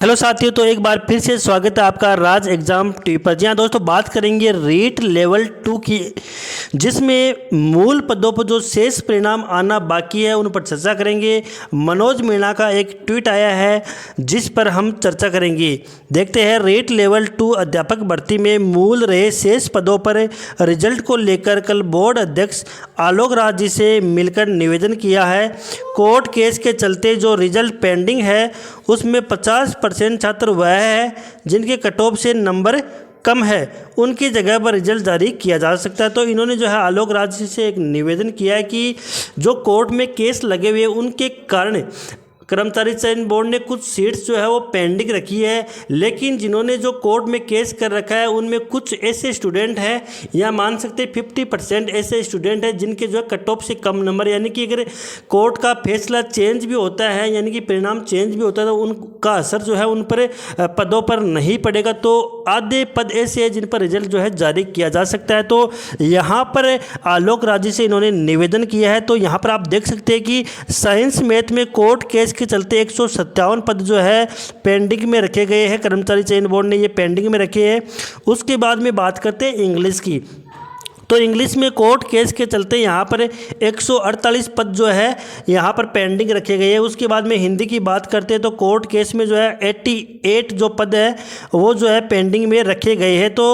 Hello साथियों, तो एक बार फिर से स्वागत है आपका राज एग्जाम टीवी पर। जी हाँ दोस्तों, बात करेंगे रीट लेवल 2 की, जिसमें मूल पदों पर जो शेष परिणाम आना बाकी है उन पर चर्चा करेंगे। मनोज मीणा का एक ट्वीट आया है जिस पर हम चर्चा करेंगे। देखते हैं, रीट लेवल 2 अध्यापक भर्ती में मूल रहे शेष पदों पर रिजल्ट को लेकर कल बोर्ड अध्यक्ष आलोक राज जी से मिलकर निवेदन किया है। कोर्ट केस के चलते जो रिजल्ट पेंडिंग है उसमें 50% छात्र वह है जिनके कट ऑफ से नंबर कम है, उनकी जगह पर रिजल्ट जारी किया जा सकता है। तो इन्होंने जो है आलोक राज जी से एक निवेदन किया है कि जो कोर्ट में केस लगे हुए उनके कारण कर्मचारी चयन बोर्ड ने कुछ सीट्स जो है वो पेंडिंग रखी है, लेकिन जिन्होंने जो कोर्ट में केस कर रखा है उनमें कुछ ऐसे स्टूडेंट हैं, या मान सकते 50% ऐसे स्टूडेंट हैं जिनके जो है कट ऑफ से कम नंबर, यानी कि अगर कोर्ट का फैसला चेंज भी होता है, यानी कि परिणाम चेंज भी होता है, तो उनका असर जो है उन पर पदों पर नहीं पड़ेगा। तो आधे पद ऐसे हैं जिन पर रिजल्ट जो है जारी किया जा सकता है। तो यहाँ पर आलोक राज जी से इन्होंने निवेदन किया है। तो यहाँ पर आप देख सकते हैं कि साइंस मैथ में कोर्ट केस के चलते 157 पद जो है पेंडिंग में रखे गए हैं। कर्मचारी चयन बोर्ड ने ये पेंडिंग में रखे हैं। उसके बाद में बात करते हैं इंग्लिश की। तो इंग्लिश में कोर्ट केस के चलते यहाँ पर 148 पद जो है यहाँ पर पेंडिंग रखे गए हैं। उसके बाद में हिंदी की बात करते हैं तो कोर्ट केस में जो है 88 जो पद है वो जो है पेंडिंग में रखे गए हैं। तो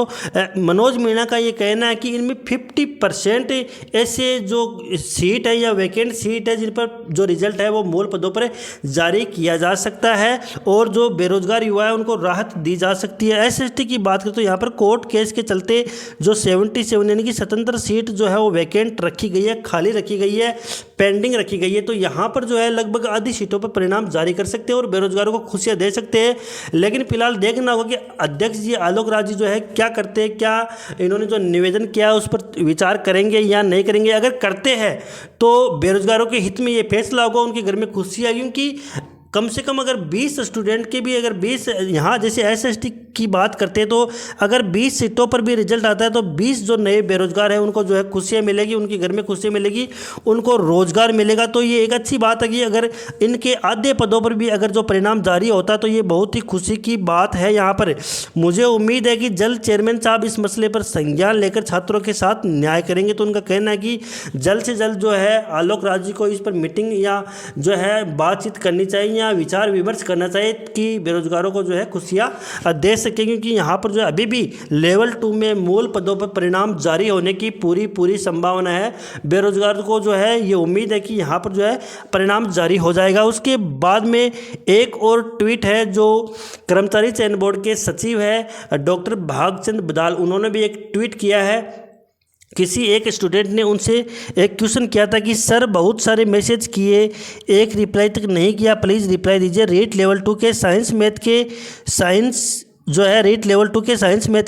मनोज मीणा का ये कहना है कि इनमें 50% ऐसे जो सीट है या वैकेंट सीट है जिन पर जो रिजल्ट है वो मूल पदों पर जारी किया जा सकता है, और जो बेरोजगार युवा है उनको राहत दी जा सकती है। SST की बात करें तो यहाँ पर कोर्ट केस के चलते जो 77 यानी कि स्वतंत्र सीट जो है वो वैकेंट रखी गई है, खाली रखी गई है, पेंडिंग रखी गई है। तो यहाँ पर जो है लगभग आधी सीटों पर परिणाम जारी कर सकते हैं और बेरोजगारों को खुशियाँ दे सकते हैं। लेकिन फिलहाल देखना होगा कि अध्यक्ष जी आलोक राज जी जो है क्या करते हैं, क्या इन्होंने जो निवेदन किया है उस पर विचार करेंगे या नहीं करेंगे। अगर करते हैं तो बेरोजगारों के हित में ये फैसला होगा, उनके घर में खुशियाँ, क्योंकि कम से कम अगर 20 स्टूडेंट के भी अगर 20 यहाँ जैसे SST की बात करते हैं तो अगर 20 सीटों पर भी रिजल्ट आता है तो 20 जो नए बेरोजगार हैं उनको जो है खुशियाँ मिलेगी, उनके घर में खुशियाँ मिलेगी, उनको रोजगार मिलेगा। तो ये एक अच्छी बात है कि अगर इनके आधे पदों पर भी अगर जो परिणाम जारी होता है तो ये बहुत ही खुशी की बात है। यहाँ पर मुझे उम्मीद है कि जल्द चेयरमैन साहब इस मसले पर संज्ञान लेकर छात्रों के साथ न्याय करेंगे। तो उनका कहना है कि जल्द से जल्द जो है आलोक राज जी को इस पर मीटिंग या जो है बातचीत करनी चाहिए, विचार विमर्श करना चाहिए कि बेरोजगारों को जो है खुशियाँ दे सके, क्योंकि यहाँ पर जो है अभी भी लेवल 2 में मूल पदों पर परिणाम जारी होने की पूरी संभावना है। बेरोजगार को जो है ये उम्मीद है कि यहाँ पर जो है परिणाम जारी हो जाएगा। उसके बाद में एक और ट्वीट है जो कर्मचारी चयन बोर्ड के सचिव है डॉक्टर भागचंद बदाल, उन्होंने भी एक ट्वीट किया है। किसी एक स्टूडेंट ने उनसे एक क्वेश्चन किया था कि सर बहुत सारे मैसेज किए, एक रिप्लाई तक नहीं किया, प्लीज़ रिप्लाई दीजिए। रीट लेवल 2 के साइंस मैथ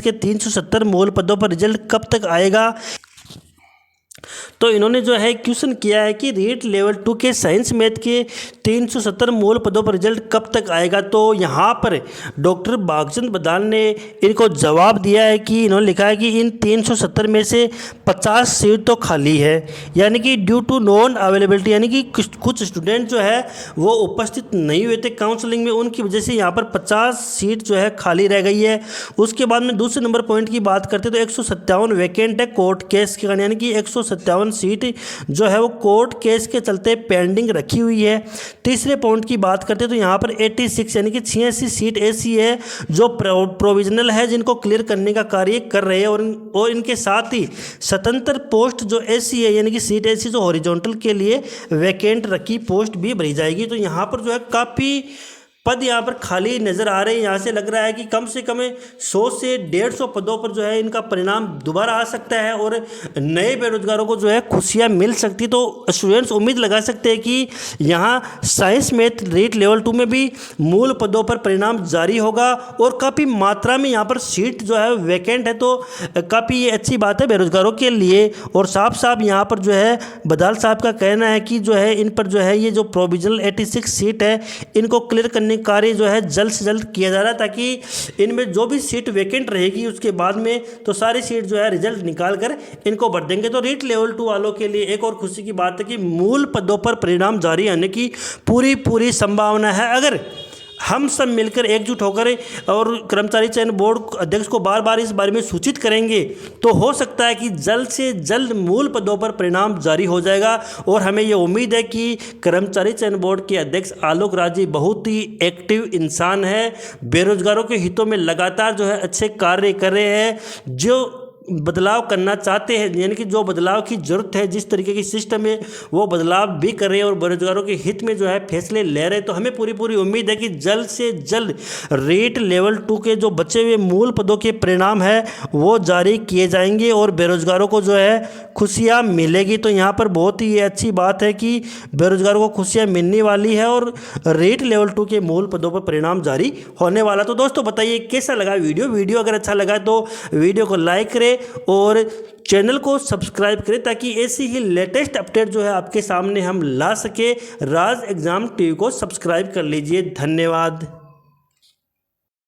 के 370 मूल पदों पर रिजल्ट कब तक आएगा। तो इन्होंने जो है क्वेश्चन किया है कि रीट लेवल 2 के साइंस मैथ के 370 मूल पदों पर रिजल्ट कब तक आएगा। तो यहाँ पर डॉक्टर भागचंद बदाल ने इनको जवाब दिया है कि इन्होंने लिखा है कि इन 370 में से 50 सीट तो खाली है, यानी कि ड्यू टू नॉन अवेलेबिलिटी, यानी कि कुछ स्टूडेंट जो है वो उपस्थित नहीं हुए थे काउंसलिंग में, उनकी वजह से यहाँ पर 50 सीट जो है खाली रह गई है। उसके बाद में दूसरे नंबर पॉइंट की बात करते तो 157 वैकेंट है कोर्ट केस के कारण, यानी कि 157 सीट जो है वो कोर्ट केस के चलते पेंडिंग रखी हुई है। तीसरे पॉइंट की बात करते तो यहाँ पर 86 यानी कि 86 सीट ऐसी है जो प्रोविजनल है, जिनको क्लियर करने का कार्य कर रहे हैं, और इनके साथ ही स्वतंत्र पोस्ट जो ऐसी है, यानी कि सीट ऐसी जो हॉरिजॉन्टल के लिए वैकेंट रखी पोस्ट भी भरी जाएगी। तो यहाँ पर जो है काफ़ी पद यहाँ पर खाली नज़र आ रहे हैं। यहाँ से लग रहा है कि कम से कम 100 से 150 पदों पर जो है इनका परिणाम दोबारा आ सकता है और नए बेरोजगारों को जो है खुशियाँ मिल सकती। तो स्टूडेंट्स उम्मीद लगा सकते हैं कि यहाँ साइंस मैथ रीट लेवल 2 में भी मूल पदों पर परिणाम जारी होगा और काफ़ी मात्रा में यहाँ पर सीट जो है वैकेंट है। तो काफ़ी ये अच्छी बात है बेरोजगारों के लिए। और साफ साफ यहाँ पर जो है बदाल साहब का कहना है कि जो है इन पर जो है ये जो प्रोविजनल 86 सीट है इनको क्लियर करने कार्य जो है जल्द से जल्द किया जा रहा है, ताकि इनमें जो भी सीट वैकेंट रहेगी उसके बाद में तो सारी सीट जो है रिजल्ट निकाल कर इनको भर देंगे। तो रीट लेवल 2 वालों के लिए एक और खुशी की बात है कि मूल पदों पर परिणाम जारी आने की पूरी संभावना है। हम सब मिलकर एकजुट होकर और कर्मचारी चयन बोर्ड अध्यक्ष को बार बार इस बारे में सूचित करेंगे तो हो सकता है कि जल्द से जल्द मूल पदों पर परिणाम जारी हो जाएगा। और हमें ये उम्मीद है कि कर्मचारी चयन बोर्ड के अध्यक्ष आलोक राज जी बहुत ही एक्टिव इंसान है, बेरोजगारों के हितों में लगातार जो है अच्छे कार्य कर रहे हैं, जो बदलाव करना चाहते हैं, यानी कि जो बदलाव की ज़रूरत है, जिस तरीके की सिस्टम है वो बदलाव भी कर रहे हैं और बेरोजगारों के हित में जो है फैसले ले रहे हैं। तो हमें पूरी उम्मीद है कि जल्द से जल्द रेट लेवल 2 के जो बचे हुए मूल पदों के परिणाम है वो जारी किए जाएंगे और बेरोजगारों को जो है खुशियाँ मिलेगी। तो यहाँ पर बहुत ही अच्छी बात है कि बेरोजगारों को खुशियाँ मिलने वाली है और रेट लेवल 2 के मूल पदों पर परिणाम जारी होने वाला। तो दोस्तों बताइए कैसा लगा वीडियो अगर अच्छा लगा तो वीडियो को लाइक करें और चैनल को सब्सक्राइब करें ताकि ऐसी ही लेटेस्ट अपडेट जो है आपके सामने हम ला सके। राज एग्जाम टीवी को सब्सक्राइब कर लीजिए। धन्यवाद।